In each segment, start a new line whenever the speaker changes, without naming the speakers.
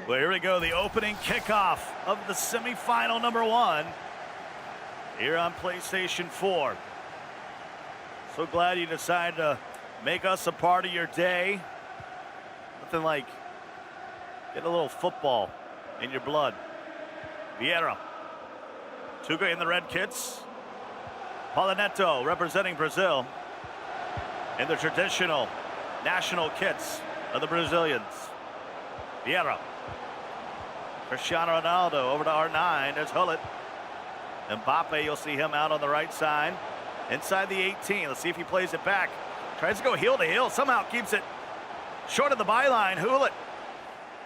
Well, here we go, the opening kickoff of the semifinal number 1 here on PlayStation 4. So glad you decided to make us a part of your day. Nothing like get a little football in your blood. Vieira. TUGA in the red kits. Pauloneto representing Brazil in the traditional national kits of the Brazilians. Vieira. Cristiano Ronaldo over to R9. There's Hullet. Mbappe, you'll see him out on the right side. Inside the 18. Let's see if he plays it back. Tries to go heel to heel. Somehow keeps it short of the byline. Hullet.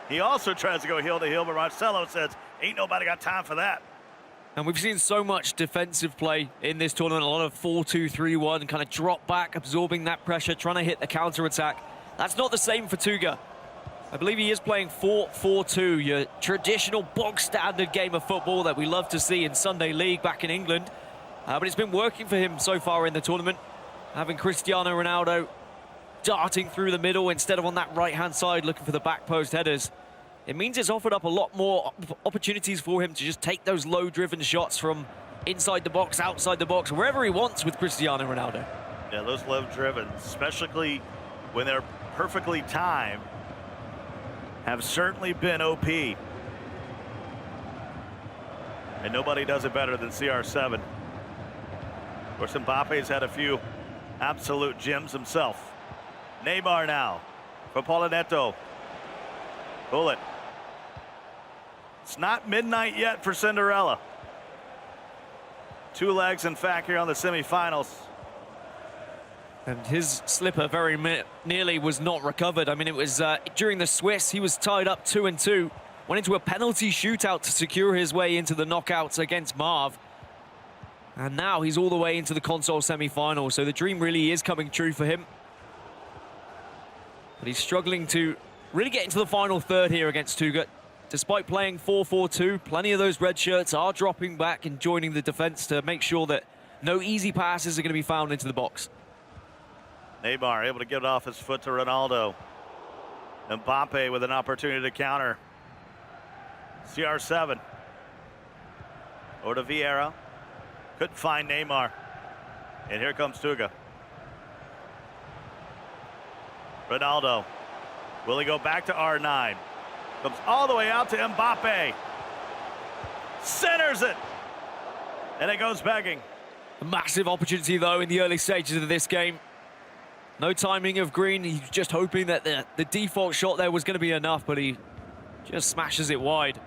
He also tries to go heel to heel, but Marcelo says, ain't nobody got time for that.
And we've seen so much defensive play in this tournament. A lot of 4-2-3-1, kind of drop back, absorbing that pressure, trying to hit the counter-attack. That's not the same for TUGA. I believe he is playing 4-4-2, your traditional bog-standard game of football that we love to see in Sunday League back in England. But it's been working for him so far in the tournament, having Cristiano Ronaldo darting through the middle instead of on that right-hand side looking for the back post headers. It means it's offered up a lot more opportunities for him to just take those low-driven shots from inside the box, outside the box, wherever he wants with Cristiano Ronaldo.
Yeah, those low-driven, especially when they're perfectly timed, have certainly been OP. And nobody does it better than CR7. Of course, Mbappe's had a few absolute gems himself. Neymar now for Pauloneto. Pull it. It's not midnight yet for Cinderella. 2 legs, in fact, here on the semifinals.
And his slipper very nearly was not recovered. I mean, it was during the Swiss, he was tied up 2-2. Went into a penalty shootout to secure his way into the knockouts against Marv. And now he's all the way into the console semi-final. So the dream really is coming true for him. But he's struggling to really get into the final third here against TUGA. Despite playing 4-4-2, plenty of those red shirts are dropping back and joining the defense to make sure that no easy passes are going to be found into the box.
Neymar able to get it off his foot to Ronaldo. Mbappe with an opportunity to counter. CR7. Over to Vieira. Couldn't find Neymar. And here comes TUGA. Ronaldo. Will he go back to R9? Comes all the way out to Mbappe. Centers it. And it goes begging.
A massive opportunity, though, in the early stages of this game. No timing of Green. He's just hoping that the default shot there was going to be enough, but he just smashes it wide.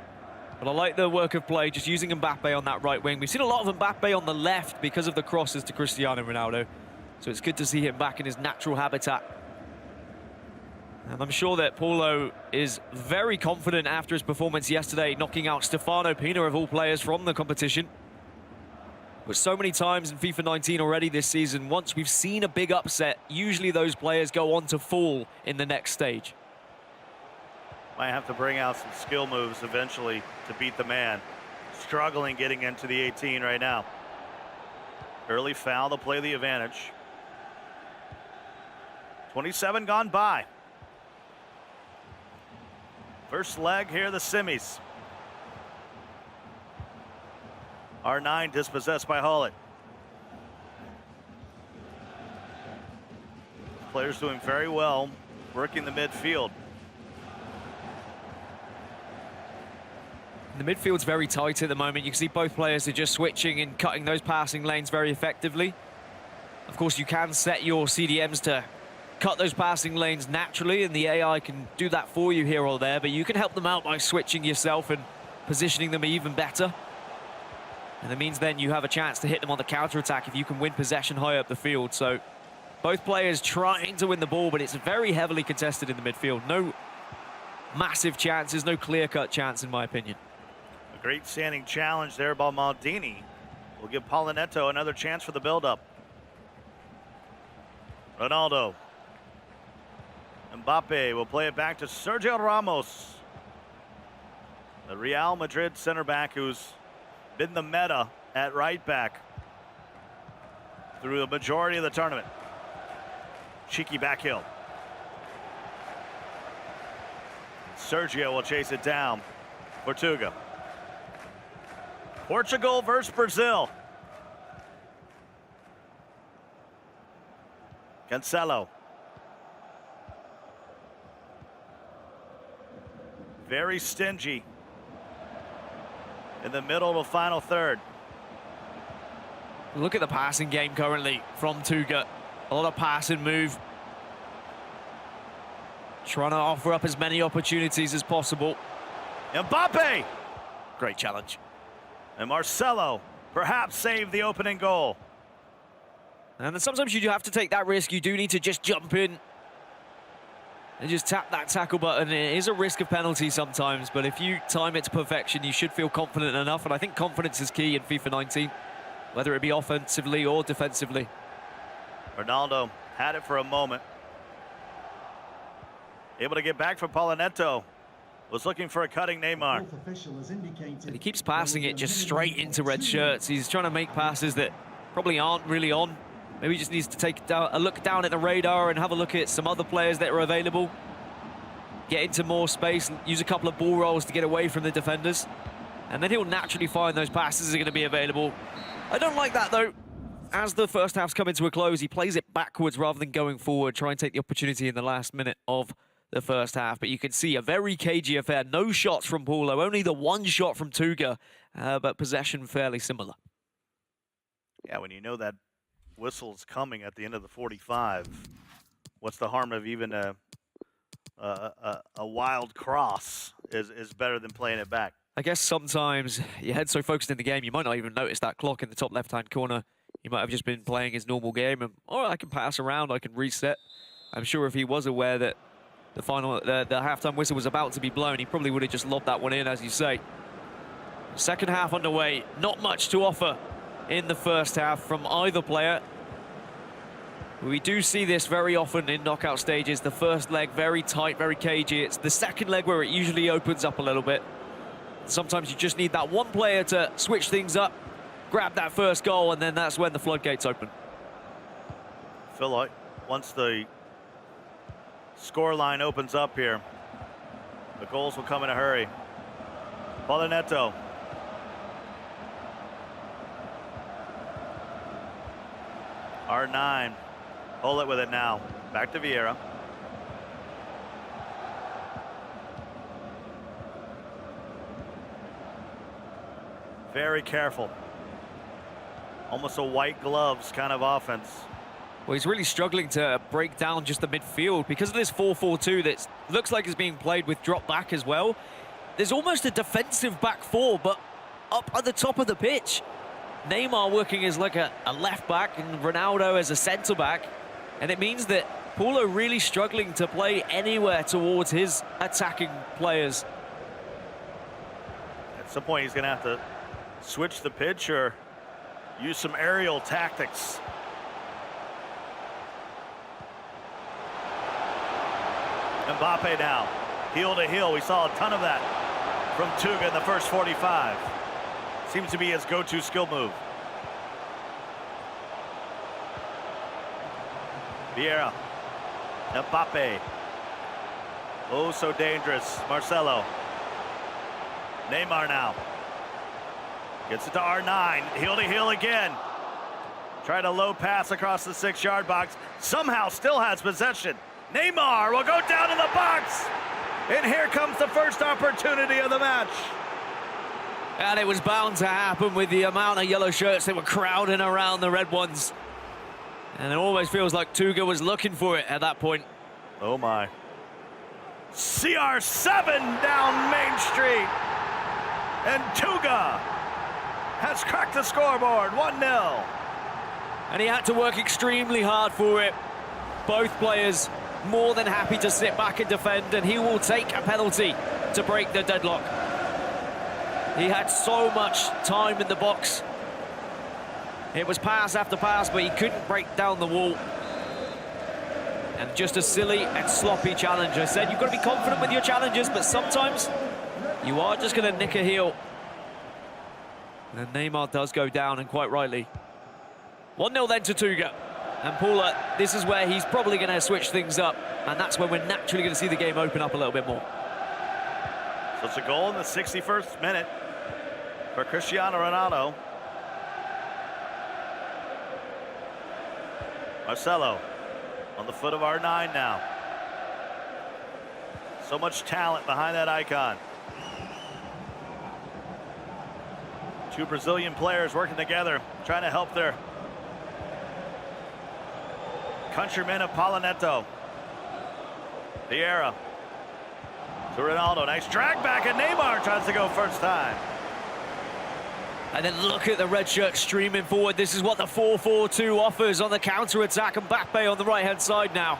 But I like the work of play, just using Mbappe on that right wing. We've seen a lot of Mbappe on the left because of the crosses to Cristiano Ronaldo. So it's good to see him back in his natural habitat. And I'm sure that Paulo is very confident after his performance yesterday, knocking out Stefano Pina, of all players, from the competition. But so many times in FIFA 19 already this season, once we've seen a big upset, usually those players go on to fall in the next stage.
Might have to bring out some skill moves eventually to beat the man. Struggling getting into the 18 right now. Early foul to play the advantage. 27 gone by. First leg here, the semis. R9 dispossessed by Hullet. Players doing very well, working the midfield.
The midfield's very tight at the moment. You can see both players are just switching and cutting those passing lanes very effectively. Of course, you can set your CDMs to cut those passing lanes naturally, and the AI can do that for you here or there, but you can help them out by switching yourself and positioning them even better. And that means then you have a chance to hit them on the counter-attack if you can win possession high up the field. So both players trying to win the ball, but it's very heavily contested in the midfield. No massive chances, no clear-cut chance, in my opinion.
A great standing challenge there by Maldini. Will give Pauloneto another chance for the build-up. Ronaldo. Mbappe will play it back to Sergio Ramos. The Real Madrid center back who's been the meta at right back through the majority of the tournament. Cheeky back heel. Sergio will chase it down for TUGA. Portugal versus Brazil. Cancelo. Very stingy in the middle of the final third.
Look at the passing game currently from TUGA. A lot of pass and move. Trying to offer up as many opportunities as possible.
Mbappe!
Great challenge.
And Marcelo perhaps saved the opening goal.
And then sometimes you do have to take that risk. You do need to just jump in and just tap that tackle button. It is a risk of penalty sometimes, but if you time it to perfection, you should feel confident enough. And I think confidence is key in FIFA 19, whether it be offensively or defensively.
Ronaldo had it for a moment. Able to get back from Pauloneto. Was looking for a cutting Neymar.
And he keeps passing it just straight into red shirts. He's trying to make passes that probably aren't really on. Maybe he just needs to take a look down at the radar and have a look at some other players that are available. Get into more space, use a couple of ball rolls to get away from the defenders. And then he'll naturally find those passes are going to be available. I don't like that, though. As the first half's coming to a close, he plays it backwards rather than going forward, try and take the opportunity in the last minute of the first half. But you can see a very cagey affair. No shots from Paulo, only the one shot from TUGA, but possession fairly similar.
Yeah, when you know that whistle's coming at the end of the 45, what's the harm of even a wild cross is better than playing it back.
I guess sometimes your head's so focused in the game, you might not even notice that clock in the top left-hand corner. He might have just been playing his normal game, and I can pass around, I can reset. I'm sure if he was aware that the halftime whistle was about to be blown, he probably would have just lobbed that one in, as you say. Second half underway, not much to offer in the first half from either player. We do see this very often in knockout stages. The first leg very tight, very cagey. It's the second leg where it usually opens up a little bit. Sometimes you just need that one player to switch things up, grab that first goal, and then that's when the floodgates open.
I feel like once the scoreline opens up here, the goals will come in a hurry. Pauloneto. R9. Hold it with it now. Back to Vieira. Very careful. Almost a white gloves kind of offense.
Well, he's really struggling to break down just the midfield because of this 4-4-2 that looks like it's being played with drop back as well. There's almost a defensive back four, but up at the top of the pitch. Neymar working as like a left back and Ronaldo as a centre back. And it means that Paulo really struggling to play anywhere towards his attacking players.
At some point, he's going to have to switch the pitch or use some aerial tactics. Mbappe now, heel to heel. We saw a ton of that from TUGA in the first 45. Seems to be his go-to skill move. Vieira, Mbappe. Oh, so dangerous. Marcelo. Neymar now. Gets it to R9, heel to heel again. Tried a low pass across the 6-yard box. Somehow still has possession. Neymar will go down in the box. And here comes the first opportunity of the match.
And it was bound to happen with the amount of yellow shirts that were crowding around the red ones. And it always feels like TUGA was looking for it at that point.
Oh my. CR7 down Main Street. And TUGA has cracked the scoreboard, 1-0.
And he had to work extremely hard for it. Both players more than happy to sit back and defend, and he will take a penalty to break the deadlock. He had so much time in the box. It was pass after pass, but he couldn't break down the wall. And just a silly and sloppy challenge. I said you've got to be confident with your challenges, but sometimes you are just going to nick a heel. And Neymar does go down, and quite rightly. 1-0 then to TUGA. And Paula, this is where he's probably going to switch things up. And that's when we're naturally going to see the game open up a little bit more.
So it's a goal in the 61st minute for Cristiano Ronaldo. Marcelo on the foot of R9 now. So much talent behind that icon. Two Brazilian players working together, trying to help their countrymen of Pauloneto. Vieira to Ronaldo. Nice drag back, and Neymar tries to go first time.
And then look at the red shirt streaming forward. This is what the 4-4-2 offers on the counter-attack. Mbappe on the right-hand side now.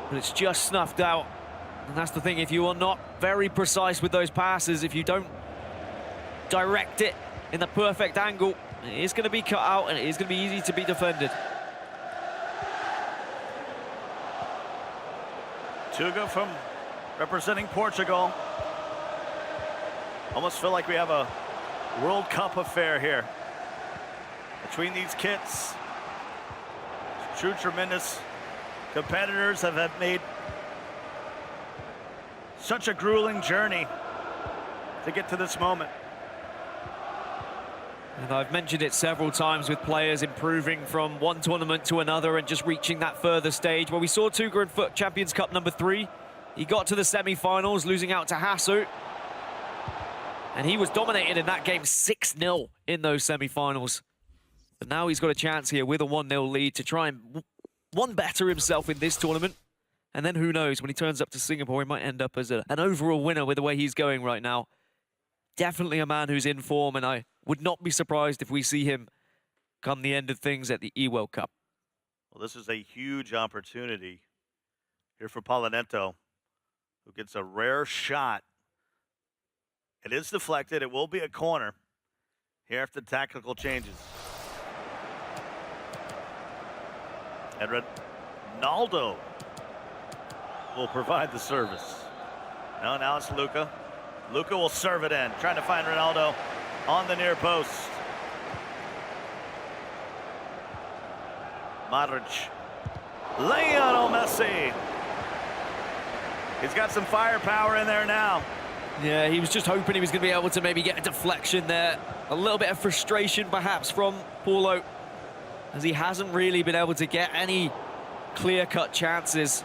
But it's just snuffed out. And that's the thing, if you are not very precise with those passes, if you don't direct it in the perfect angle, it is going to be cut out and it is going to be easy to be defended.
TUGA from representing Portugal. Almost feel like we have a World Cup affair here between these kits. True tremendous competitors have made such a grueling journey to get to this moment.
And I've mentioned it several times with players improving from one tournament to another and just reaching that further stage. Well, we saw TUGA in FUT Champions Cup number 3. He got to the semi-finals, losing out to Hasu. And he was dominated in that game 6-0 in those semi-finals. But now he's got a chance here with a 1-0 lead to try and one better himself in this tournament. And then who knows, when he turns up to Singapore, he might end up as an overall winner with the way he's going right now. Definitely a man who's in form, and I would not be surprised if we see him come the end of things at the E-World Cup.
Well, this is a huge opportunity here for Pauloneto, who gets a rare shot. It is deflected. It will be a corner here after tactical changes. And Ronaldo will provide the service. Now it's Luka. Luka will serve it in, trying to find Ronaldo on the near post. Modric. Lionel Messi. He's got some firepower in there now.
Yeah, he was just hoping he was going to be able to maybe get a deflection there. A little bit of frustration perhaps from Paulo, as he hasn't really been able to get any clear-cut chances.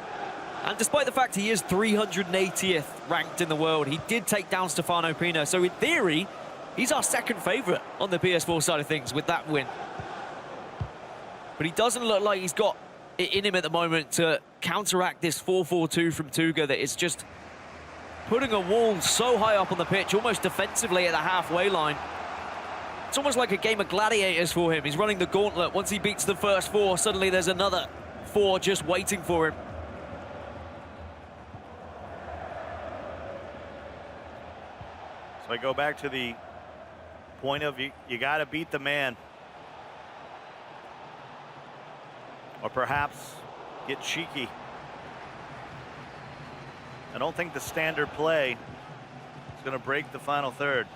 And despite the fact he is 380th ranked in the world, he did take down Stefano Pino. So in theory, he's our second favourite on the PS4 side of things with that win. But he doesn't look like he's got it in him at the moment to counteract this 4-4-2 from TUGA that is just putting a wall so high up on the pitch, almost defensively at the halfway line. It's almost like a game of gladiators for him. He's running the gauntlet. Once he beats the first 4, suddenly there's another 4 just waiting for him.
So I go back to the point of you got to beat the man. Or perhaps get cheeky. I don't think the standard play is going to break the final third.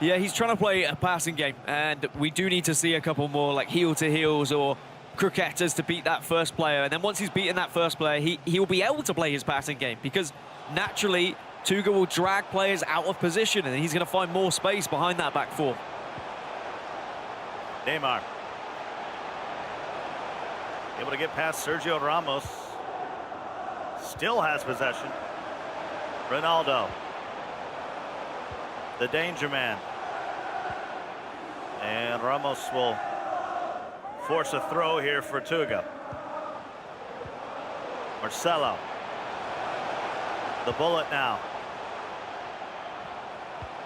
Yeah, he's trying to play a passing game, and we do need to see a couple more like heel-to-heels or croquetas to beat that first player. And then once he's beaten that first player, he will be able to play his passing game, because naturally TUGA will drag players out of position, and he's going to find more space behind that back 4.
Neymar. Able to get past Sergio Ramos. Still has possession. Ronaldo. The danger man. And Ramos will force a throw here for TUGA. Marcelo. The bullet now.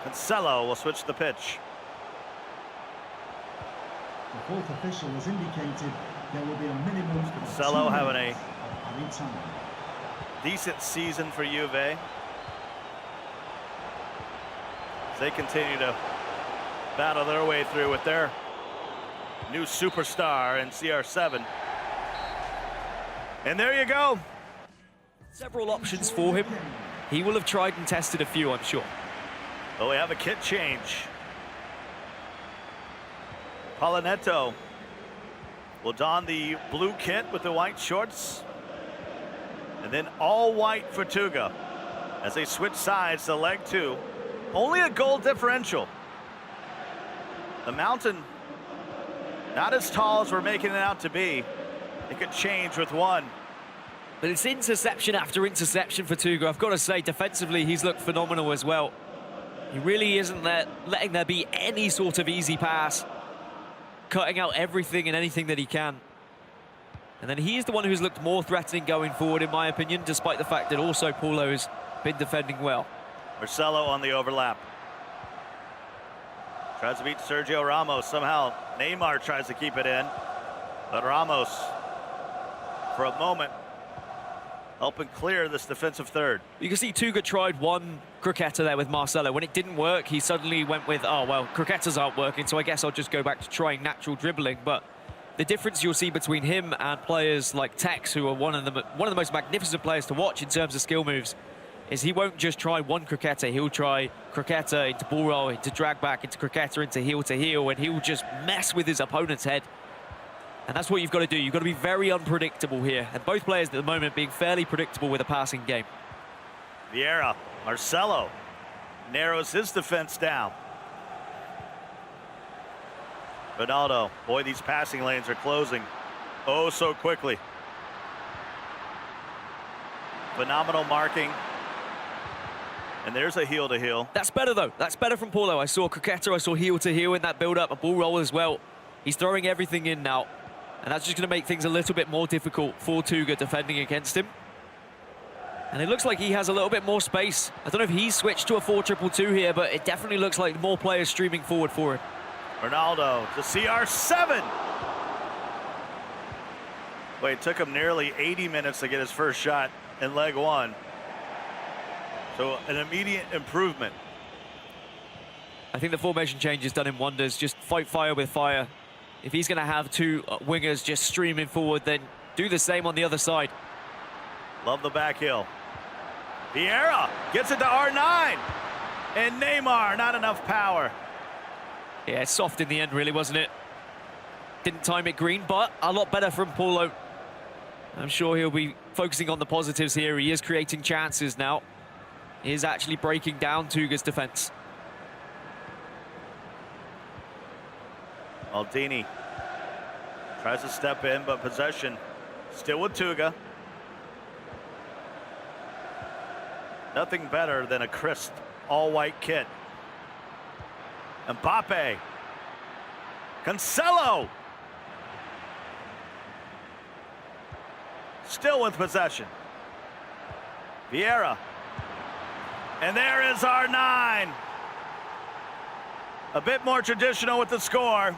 Cancelo will switch the pitch.
The fourth official has indicated there will be a minimum of
Cancelo having a
added time.
decent season for Juve. As they continue to battle their way through with their new superstar in CR7. And there you go.
Several options for him. He will have tried and tested a few, I'm sure.
But we have a kit change. Pauloneto will don the blue kit with the white shorts. And then all white for TUGA. as they switch sides to leg 2. Only a goal differential. The mountain, not as tall as we're making it out to be. It could change with one.
But it's interception after interception for TUGA. I've got to say, defensively, he's looked phenomenal as well. He really isn't letting there be any sort of easy pass, cutting out everything and anything that he can. And then he is the one who's looked more threatening going forward, in my opinion, despite the fact that also Paulo has been defending well.
Marcelo on the overlap. Tries to beat Sergio Ramos. Somehow Neymar tries to keep it in. But Ramos, for a moment, helping clear this defensive third.
You can see TUGA tried one croqueta there with Marcelo. When it didn't work, he suddenly went with, oh, well, croquetas aren't working, so I guess I'll just go back to trying natural dribbling. But the difference you'll see between him and players like Tex, who are one of the most magnificent players to watch in terms of skill moves, is he won't just try one croqueta. He'll try croqueta into ball roll, into drag back, into croqueta, into heel to heel, and he'll just mess with his opponent's head. And that's what you've got to do. You've got to be very unpredictable here. And both players at the moment being fairly predictable with a passing game.
Vieira, Marcelo narrows his defense down. Ronaldo, boy, these passing lanes are closing oh so quickly. Phenomenal marking. And there's a heel to heel.
That's better though. That's better from Paulo. I saw croqueta, I saw heel to heel in that build up, a ball roll as well. He's throwing everything in now. And that's just going to make things a little bit more difficult for TUGA defending against him. And it looks like he has a little bit more space. I don't know if he's switched to a 4-2-2 here, but it definitely looks like more players streaming forward for him.
Ronaldo to CR7. Wait, it took him nearly 80 minutes to get his first shot in leg 1. So an immediate improvement.
I think the formation change has done him wonders. Just fight fire with fire. If he's going to have two wingers just streaming forward, then do the same on the other side.
Love the back heel. Vieira gets it to R9. And Neymar, not enough power.
Yeah, it's soft in the end, really, wasn't it? Didn't time it green, but a lot better from Paulo. I'm sure he'll be focusing on the positives here. He is creating chances now. He is actually breaking down TUGA's defense.
Maldini tries to step in, but possession still with TUGA. Nothing better than a crisp all-white kit. Mbappe. Cancelo. Still with possession. Vieira. And there is R9. A bit more traditional with the score.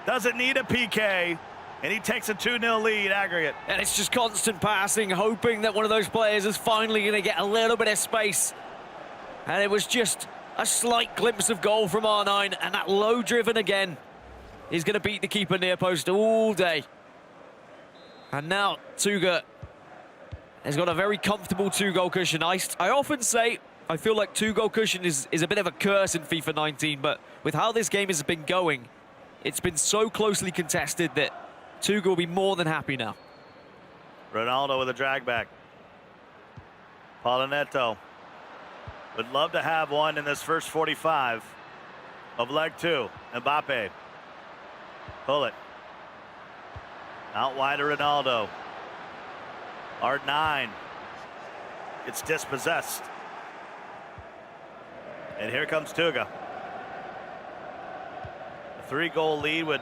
Doesn't need a PK. And he takes a 2-0 lead aggregate.
And it's just constant passing, hoping that one of those players is finally going to get a little bit of space. And it was just a slight glimpse of goal from R9. And that low driven again is going to beat the keeper near post all day. And now TUGA has got a very comfortable 2-goal cushion. I often say I feel like 2-goal cushion is a bit of a curse in FIFA 19. But with how this game has been going, it's been so closely contested that TUGA will be more than happy now.
Ronaldo with a drag back. Pauloneto would love to have one in this first 45 of leg 2. Mbappe. Pull it. Out wide to Ronaldo. R9. It's dispossessed. And here comes TUGA. A 3-goal lead would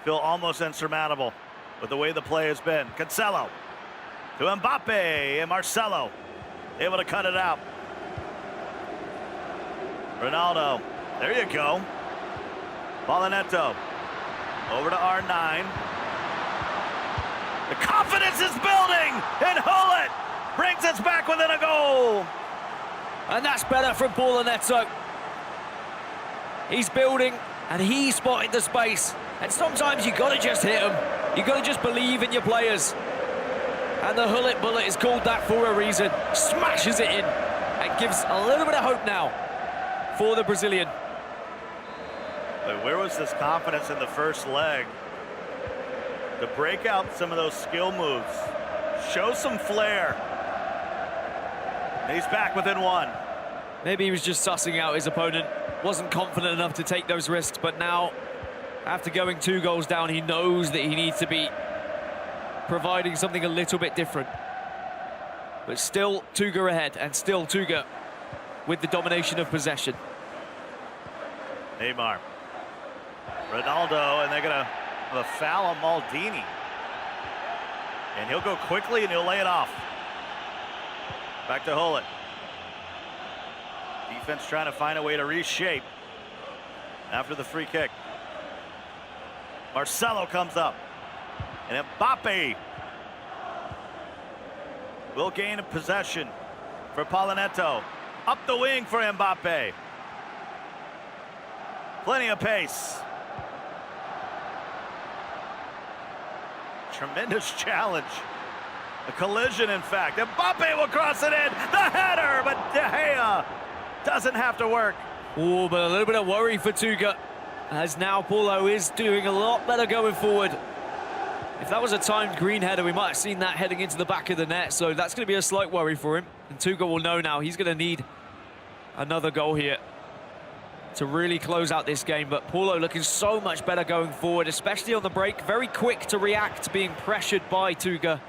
feel almost insurmountable with the way the play has been. Cancelo to Mbappe and Marcelo able to cut it out. Ronaldo, there you go. Pauloneto over to R9. The confidence is building, and Hullet brings us back within a goal.
And that's better from Pauloneto. He's building, and he spotted the space. And sometimes you got to just hit them. You got to just believe in your players. And the Hullet bullet is called that for a reason. Smashes it in and gives a little bit of hope now for the Brazilian.
But where was this confidence in the first leg to break out some of those skill moves, show some flair? He's back within one.
Maybe he was just sussing out his opponent, wasn't confident enough to take those risks, but now, after going 2 goals down, he knows that he needs to be providing something a little bit different. But still TUGA ahead, and still TUGA with the domination of possession.
Neymar. Ronaldo, and they're gonna have a foul on Maldini. And he'll go quickly and he'll lay it off. Back to Hullet. Defense trying to find a way to reshape after the free kick. Marcelo comes up. And Mbappe will gain a possession for Pauloneto. Up the wing for Mbappe. Plenty of pace. Tremendous challenge. A collision, in fact. Mbappe will cross it in. The header, but De Gea doesn't have to work.
Oh, but a little bit of worry for TUGA, as now Paulo is doing a lot better going forward. If that was a timed green header, we might have seen that heading into the back of the net, so that's going to be a slight worry for him. And TUGA will know now he's going to need another goal here to really close out this game. But Paulo looking so much better going forward, especially on the break. Very quick to react, being pressured by TUGA.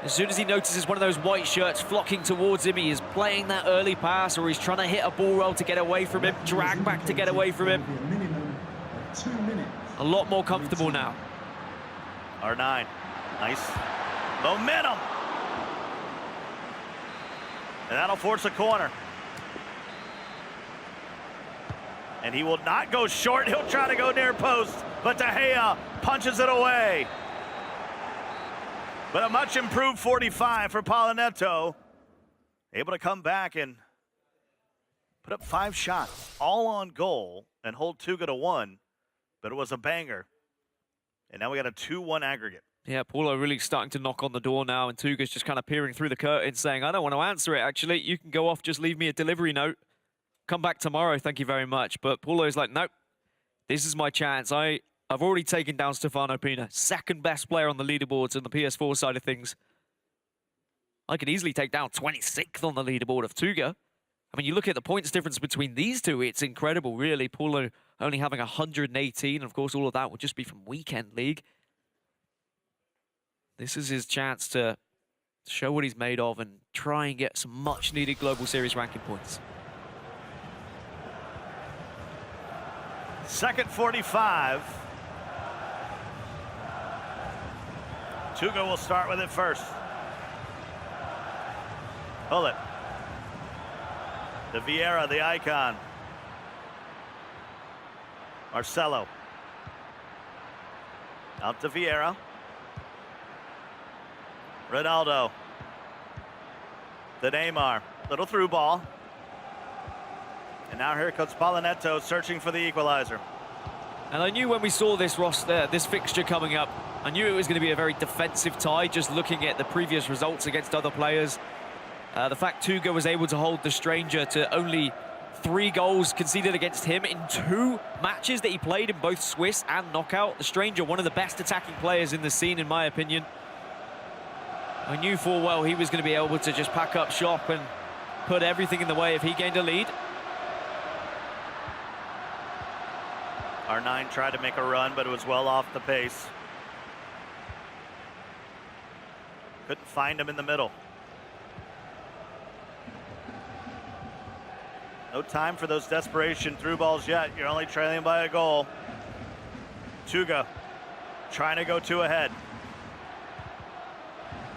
As soon as he notices one of those white shirts flocking towards him, he is playing that early pass, or he's trying to hit a ball roll to get away from him, drag back to get away from him.
A minimum of 2 minutes.
A lot more comfortable now.
R9, nice momentum. And that'll force a corner. And he will not go short, he'll try to go near post, but De Gea punches it away. But a much improved 45 for Pauloneto. Able to come back and put up 5 shots, all on goal, and hold TUGA to 1. But it was a banger. And now we got a 2-1 aggregate.
Yeah, Paulo really starting to knock on the door now, and TUGA's just kind of peering through the curtain saying, I don't want to answer it, actually. You can go off, just leave me a delivery note. Come back tomorrow, thank you very much. But Paulo's like, nope, this is my chance. I've already taken down Stefano Pina, second best player on the leaderboards on the PS4 side of things. I could easily take down 26th on the leaderboard of TUGA. I mean, you look at the points difference between these two, it's incredible, really. Paulo only having 118, of course, all of that would just be from Weekend League. This is his chance to show what he's made of and try and get some much-needed Global Series ranking points.
Second 45. TUGA will start with it first. Hullet. The Vieira, the icon. Marcelo. Out to Vieira. Ronaldo. The Neymar. Little through ball. And now here comes Pauloneto searching for the equalizer.
And I knew when we saw this roster, this fixture coming up, I knew it was going to be a very defensive tie, just looking at the previous results against other players. The fact TUGA was able to hold the stranger to only 3 goals conceded against him in 2 matches that he played in both Swiss and Knockout. The stranger, one of the best attacking players in the scene, in my opinion. I knew full well he was going to be able to just pack up shop and put everything in the way if he gained a lead.
R9 tried to make a run, but it was well off the pace. Couldn't find him in the middle. No time for those desperation through balls yet. You're only trailing by a goal. TUGA trying to go 2 ahead.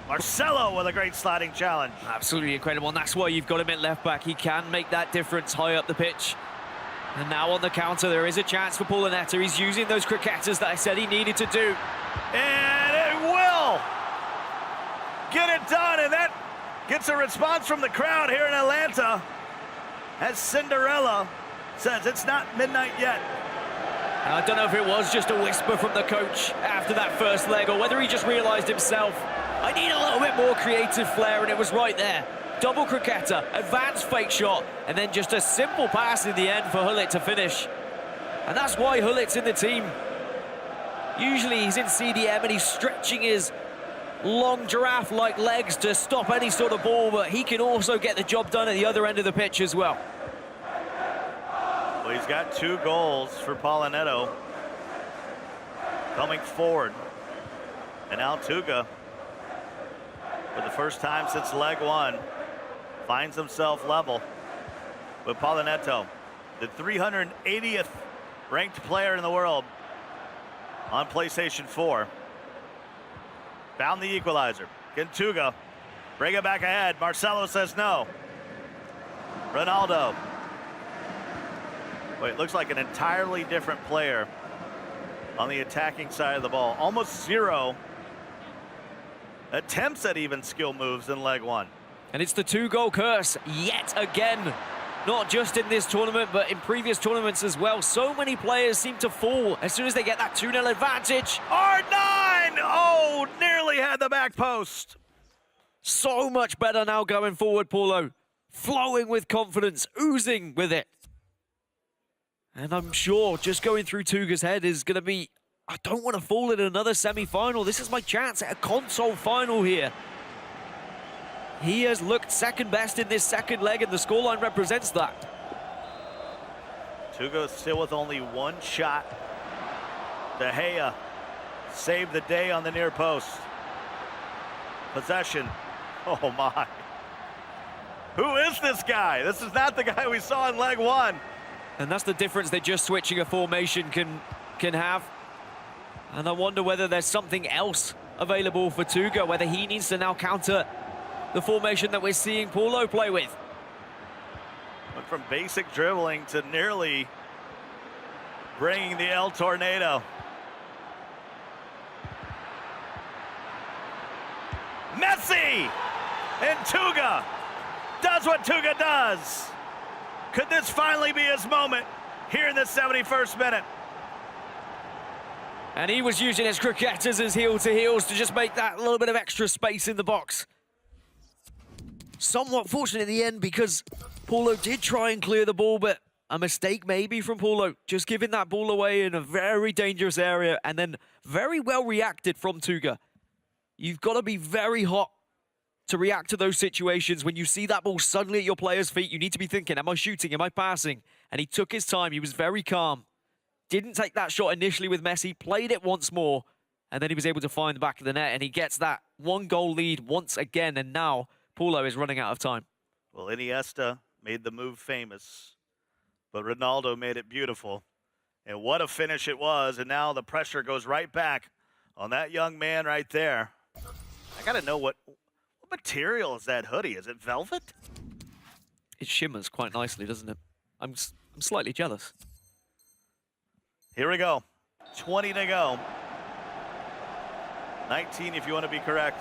Marcelo with a great sliding challenge.
Absolutely incredible, and that's why you've got him at left back. He can make that difference high up the pitch. And now on the counter, there is a chance for Pauloneto. He's using those cricketers that I said he needed to do.
And it will get it done, and that gets a response from the crowd here in Atlanta as Cinderella says it's not midnight yet.
I don't know if it was just a whisper from the coach after that first leg, or whether he just realized himself, I need a little bit more creative flair, and it was right there. Double cricketer, advanced fake shot, and then just a simple pass in the end for Hullet to finish. And that's why Hullet's in the team. Usually he's in CDM and he's stretching his long giraffe-like legs to stop any sort of ball, but he can also get the job done at the other end of the pitch as well.
Well, he's got 2 goals for Pauloneto coming forward. And now TUGA, for the first time since leg 1, finds himself level with Pauloneto, the 380th ranked player in the world on PlayStation 4. Found the equalizer. Can TUGA bring it back ahead? Marcelo says no. Ronaldo. Wait, it looks like an entirely different player on the attacking side of the ball. Almost 0 attempts at even skill moves in leg 1.
And it's the 2-goal curse yet again. Not just in this tournament, but in previous tournaments as well. So many players seem to fall as soon as they get that 2-0 advantage.
R9! Oh, nearly had the back post.
So much better now going forward, Paulo. Flowing with confidence, oozing with it. And I'm sure just going through TUGA's head is going to be, I don't want to fall in another semi-final. This is my chance at a console final here. He has looked second best in this second leg, and the scoreline represents that.
TUGA still with only 1 shot. De Gea saved the day on the near post. Possession. Oh my. Who is this guy? This is not the guy we saw in leg 1.
And that's the difference that just switching a formation can have. And I wonder whether there's something else available for TUGA, whether he needs to now counter the formation that we're seeing Paulo play with.
Went from basic dribbling to nearly bringing the El Tornado. Messi! And TUGA does what TUGA does. Could this finally be his moment here in the 71st minute?
And he was using his croquettes as heel-to-heels to just make that little bit of extra space in the box. Somewhat fortunate in the end because Paulo did try and clear the ball, but a mistake maybe from Paulo, just giving that ball away in a very dangerous area, and then very well reacted from TUGA. You've got to be very hot to react to those situations. When you see that ball suddenly at your player's feet, you need to be thinking, am I shooting, am I passing? And he took his time, he was very calm. Didn't take that shot initially with Messi, played it once more, and then he was able to find the back of the net, and he gets that 1-goal lead once again, and now Paulo is running out of time.
Well, Iniesta made the move famous, but Ronaldo made it beautiful. And what a finish it was, and now the pressure goes right back on that young man right there. I gotta know what material is that hoodie? Is it velvet?
It shimmers quite nicely, doesn't it? I'm slightly jealous.
Here we go. 20 to go. 19 if you want to be correct.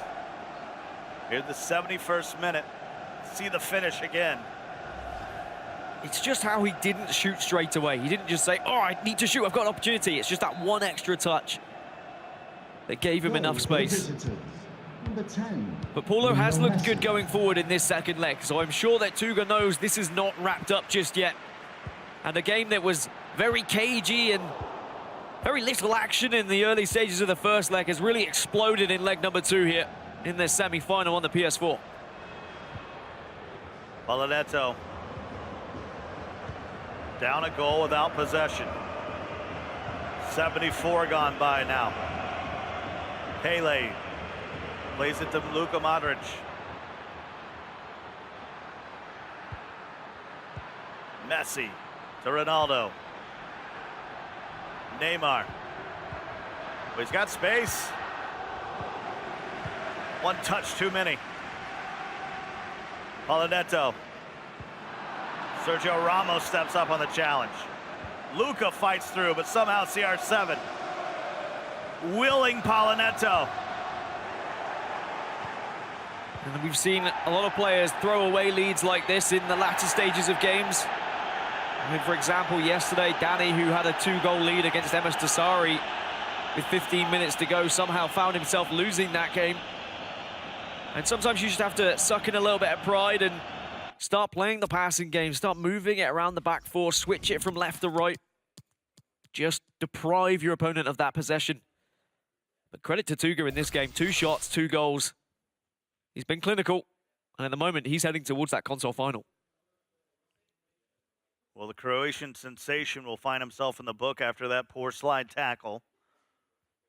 Here's the 71st minute. See the finish again.
It's just how he didn't shoot straight away. He didn't just say, oh, I need to shoot, I've got an opportunity. It's just that one extra touch that gave him enough space.
Number 10.
But Paulo has looked good going forward in this second leg, so I'm sure that TUGA knows this is not wrapped up just yet. And a game that was very cagey and very little action in the early stages of the first leg has really exploded in leg number 2 here in this semi-final on the PS4.
Pauloneto down a goal without possession. 74 gone by now. Pele plays it to Luka Modric. Messi to Ronaldo. Neymar. But he's got space. One touch too many. Pauloneto. Sergio Ramos steps up on the challenge. Luka fights through, but somehow CR7 willing Pauloneto.
And we've seen a lot of players throw away leads like this in the latter stages of games. I mean, for example, yesterday, Danny, who had a 2-goal lead against Emas Dasari with 15 minutes to go, somehow found himself losing that game. And sometimes you just have to suck in a little bit of pride and start playing the passing game, start moving it around the back four, switch it from left to right. Just deprive your opponent of that possession. But credit to TUGA in this game. 2 shots, 2 goals. He's been clinical. And at the moment, he's heading towards that console final.
Well, the Croatian sensation will find himself in the book after that poor slide tackle.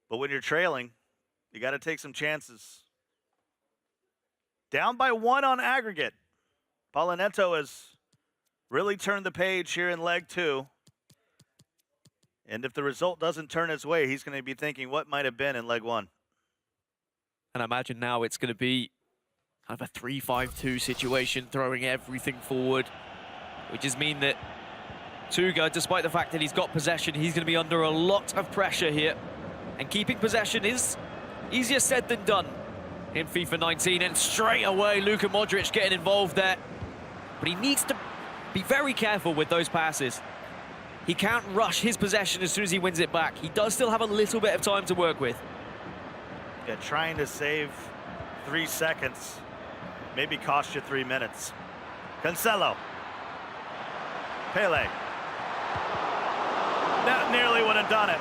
But when you're trailing, you got to take some chances. Down by 1 on aggregate. Pauloneto has really turned the page here in leg 2. And if the result doesn't turn his way, he's going to be thinking what might have been in leg 1.
And I imagine now it's going to be kind of a 3-5-2 situation, throwing everything forward, which just mean that TUGA, despite the fact that he's got possession, he's going to be under a lot of pressure here. And keeping possession is easier said than done in FIFA 19. And straight away, Luka Modric getting involved there. But he needs to be very careful with those passes. He can't rush his possession as soon as he wins it back. He does still have a little bit of time to work with.
Yeah, trying to save 3 seconds maybe cost you 3 minutes. Cancelo. Pele. That nearly would have done it.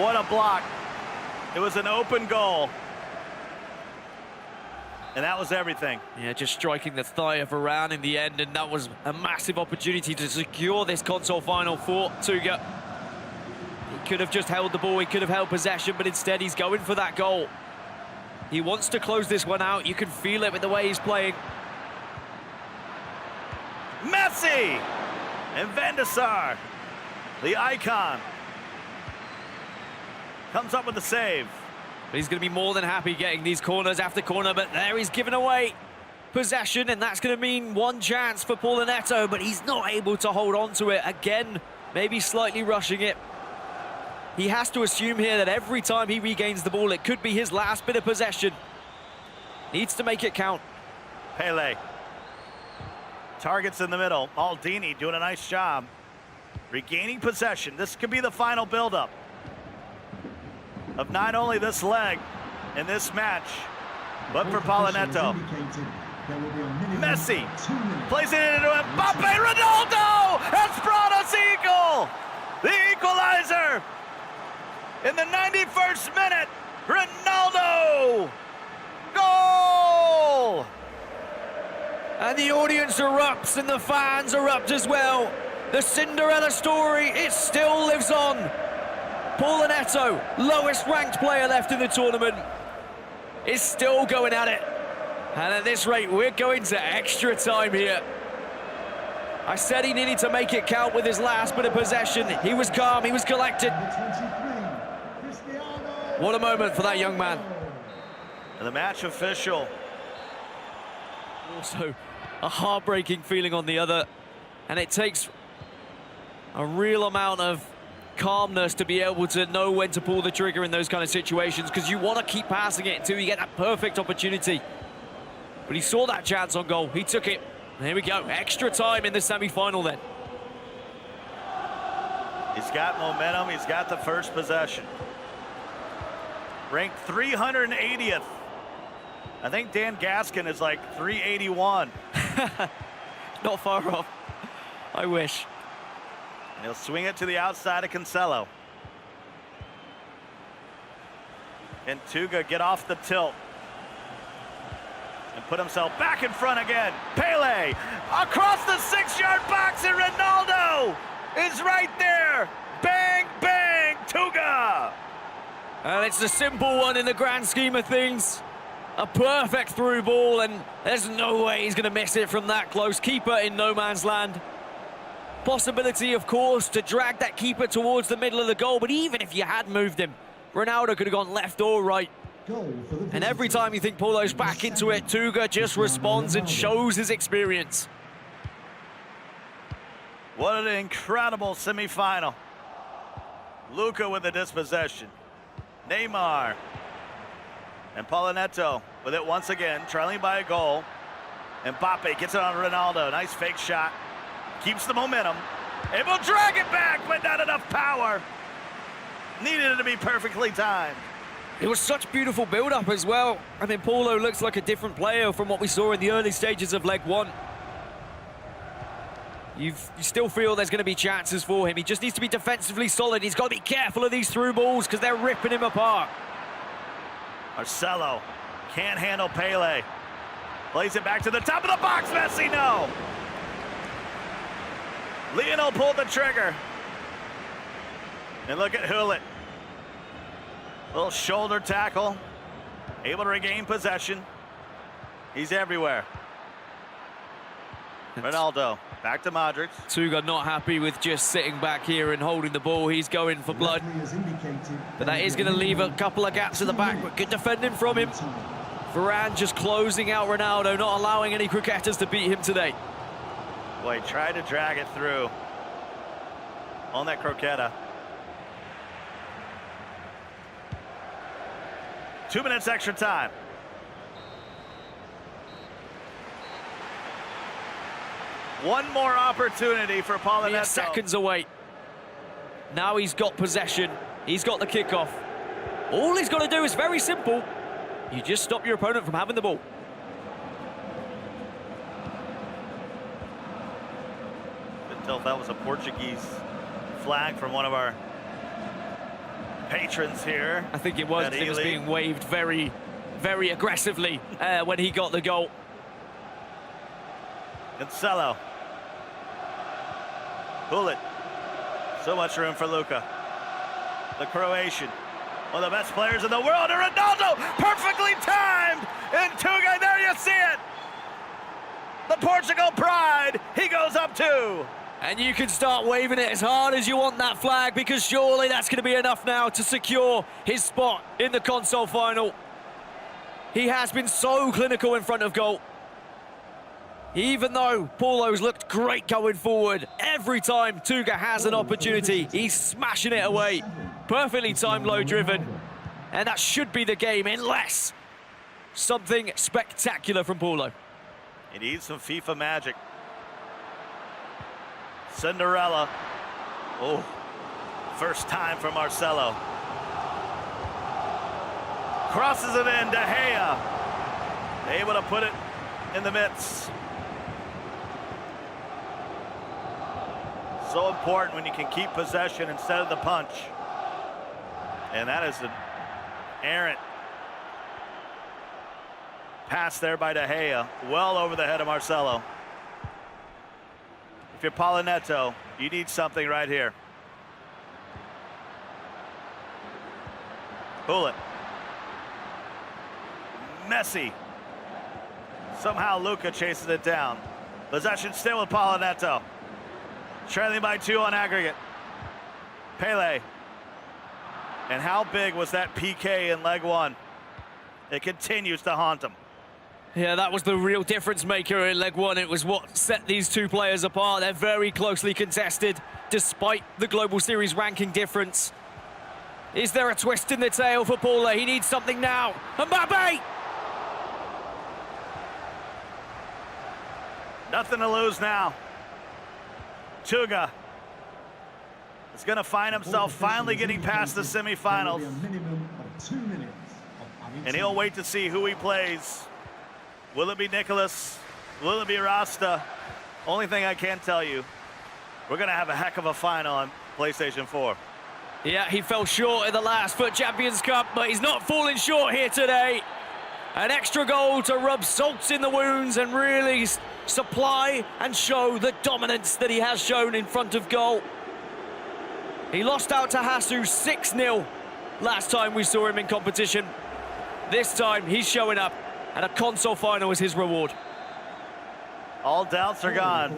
What a block. It was an open goal. And that was everything.
Yeah, just striking the thigh of Varane in the end, and that was a massive opportunity to secure this console final for TUGA. He could have just held the ball, he could have held possession, but instead he's going for that goal. He wants to close this one out. You can feel it with the way he's playing.
Messi! And Van der Sar, the icon, comes up with the save.
But he's going to be more than happy getting these corners after corner, but there he's given away possession, and that's going to mean 1 chance for Pauloneto, but he's not able to hold on to it. Again, maybe slightly rushing it. He has to assume here that every time he regains the ball, it could be his last bit of possession. Needs to make it count.
Pele. Targets in the middle. Maldini doing a nice job. Regaining possession. This could be the final build-up of not only this leg in this match, but for Pauloneto. Messi plays it into Mbappe. Ronaldo has brought us equal. The equalizer in the 91st minute. Ronaldo. Goal!
And the audience erupts and the fans erupt as well. The Cinderella story, it still lives on. Pauloneto, lowest ranked player left in the tournament, is still going at it. And at this rate, we're going to extra time here. I said he needed to make it count with his last bit of possession. He was calm, he was collected. What a moment for that young man.
And the match official.
Also, a heartbreaking feeling on the other. And it takes a real amount of calmness to be able to know when to pull the trigger in those kind of situations, because you want to keep passing it until you get that perfect opportunity. But he saw that chance on goal. He took it. And here we go. Extra time in the semi-final then.
He's got momentum. He's got the first possession. Ranked 380th. I think Dan Gaskin is like 381.
Not far off. I wish.
And he'll swing it to the outside of Cancelo. Can TUGA get off the tilt and put himself back in front again? Pele across the 6-yard box, and Ronaldo is right there. Bang, bang, TUGA.
And it's a simple one in the grand scheme of things. A perfect through ball, and there's no way he's going to miss it from that close. Keeper in no man's land. Possibility, of course, to drag that keeper towards the middle of the goal, but even if you had moved him, Ronaldo could have gone left or right. And every time you think Paulo's back into it, TUGA just responds and shows his experience.
What an incredible semi-final. Luka with the dispossession. Neymar. And Pauloneto with it once again, trailing by a goal. Mbappe gets it on Ronaldo. Nice fake shot. Keeps the momentum. Able to drag it back, but not enough power. Needed it to be perfectly timed.
It was such beautiful build-up as well. I mean, Paulo looks like a different player from what we saw in the early stages of leg 1. You still feel there's going to be chances for him. He just needs to be defensively solid. He's got to be careful of these through balls because they're ripping him apart.
Marcelo can't handle Pele. Plays it back to the top of the box. Messi, no. Lionel pulled the trigger. And look at Hullet. Little shoulder tackle. Able to regain possession. He's everywhere. Ronaldo, back to Modric.
TUGA not happy with just sitting back here and holding the ball. He's going for blood. But that is going to leave a couple of gaps in the back, but good defending from him. Varane just closing out Ronaldo, not allowing any cricketers to beat him today.
Boy, tried to drag it through on that croqueta. 2 minutes extra time. One more opportunity for Pauloneto.
Mere seconds away. Now he's got possession. He's got the kickoff. All he's got to do is very simple. You just stop your opponent from having the ball.
Couldn't tell if that was a Portuguese flag from one of our patrons here.
I think it was. It was being waved very, very aggressively when he got the goal.
Cancelo. Hullet. So much room for Luka. The Croatian. One of the best players in the world. And Ronaldo, perfectly timed. And TUGA, there you see it. The Portugal pride. He goes up too.
And you can start waving it as hard as you want that flag, because surely that's going to be enough now to secure his spot in the console final. He has been so clinical in front of goal. Even though Paulo's looked great going forward, every time TUGA has an opportunity, he's smashing it away. Perfectly timed, low driven. And that should be the game, unless something spectacular from Paulo.
He needs some FIFA magic. Cinderella. Oh, first time for Marcelo. Crosses it in, De Gea. Able to put it in the midst. So important when you can keep possession instead of the punch. And that is an errant pass there by De Gea, well over the head of Marcelo. If you're Pauloneto, you need something right here. Hullet. Messi. Somehow Luka chases it down. Possession still with Pauloneto. Trailing by 2 on aggregate. Pele. And how big was that PK in leg one? It continues to haunt him.
Yeah, that was the real difference maker in leg one. It was what set these two players apart. They're very closely contested, despite the Global Series ranking difference. Is there a twist in the tail for Paulo? He needs something now. Mbappe!
Nothing to lose now. TUGA is going to find himself finally getting past the semifinals. And he'll wait to see who he plays. Will it be Nicholas? Will it be Rasta? Only thing I can tell you, we're going to have a heck of a final on PlayStation 4.
Yeah, he fell short in the last FUT Champions Cup, but he's not falling short here today. An extra goal to rub salt in the wounds and really supply and show the dominance that he has shown in front of goal. He lost out to Hasu 6-0 last time we saw him in competition. This time he's showing up, and a console final is his reward.
All doubts are gone.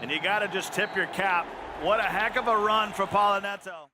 And you got to just tip your cap. What a heck of a run for Pauloneto.